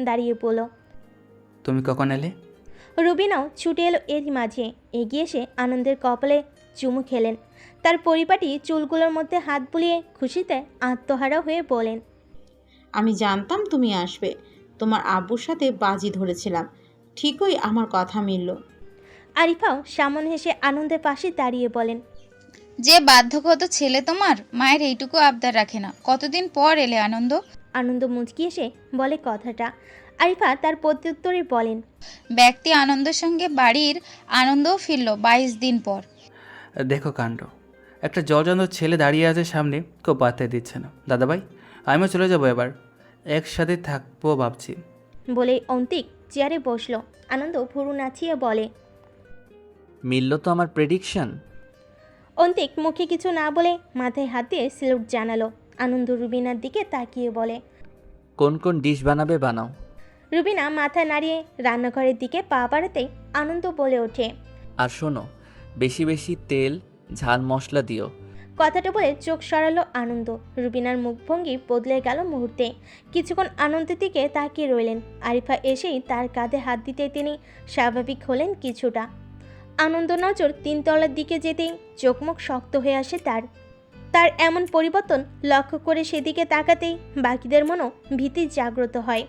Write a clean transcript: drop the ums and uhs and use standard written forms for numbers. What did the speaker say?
দাঁড়িয়ে পড়ল। তুমি কখন এলে? রুবিনাও ছুটে এলো এরই মাঝে। এগিয়ে এসে আনন্দের কপালে চুমু খেলেন। তার পরিপাটি চুলগুলোর মধ্যে হাত বুলিয়ে খুশিতে আত্মহারা হয়ে বলেন, আমি জানতাম তুমি আসবে। তোমার আব্বুর সাথে বাজি ধরেছিলাম, ঠিকই আমার কথা মিলল। আরিফাও সামনে হেসে আনন্দের পাশে দাঁড়িয়ে বলেন, যে বাধ্যগত ছেলে তোমার, মায়ের এইটুকু আবদার রাখে না। কতদিন পর এলে আনন্দ? আনন্দ মুচকি এসে বলে কথাটা। আরিফা তার প্রত্যুত্তরে বলেন, ব্যক্তি আনন্দের সঙ্গে বাড়ির আনন্দও ফিরল 22 দিন পর। দেখো কাণ্ড, একটা জর্জন্ত ছেলে দাঁড়িয়ে আছে সামনে, কেউ পাত্তা দিচ্ছে না। দাদাভাই, আমিও চলে যাবো এবার, একসাথে থাকবো ভাবছি। বলে অন্তিক চেয়ারে বসল। আনন্দ ভুরু নাচিয়ে বলে, মিলল তো আমার প্রেডিকশন। অন্তিক মুখে কিছু না বলে মাথায় হাত দিয়ে স্যালুট জানালো। আনন্দ রুবিনার দিকে তাকিয়ে বলে, কোন কোন ডিশ বানাবে বানাও। রুবিনা মাথা নাড়িয়ে রান্নাঘরের দিকে পা বাড়াতেই আনন্দ বলে ওঠে, আর শোনো, বেশি বেশি তেল ঝাল মশলা দিও। কথাটা বলে চোখ সরালো আনন্দ। রুবিনার মুখভঙ্গি বদলে গেল মুহূর্তে। কিছুক্ষণ আনন্দের দিকে তাকিয়ে রইলেন। আরিফা এসেই তার কাঁধে হাত দিতে তিনি স্বাভাবিক হলেন কিছুটা। আনন্দ নজর তিনতলার দিকে যেতেই চোখমুখ শক্ত হয়ে আসে তার। তার এমন পরিবর্তন লক্ষ্য করে সেদিকে তাকাতেই বাকিদের মনও ভীতি জাগ্রত হয়।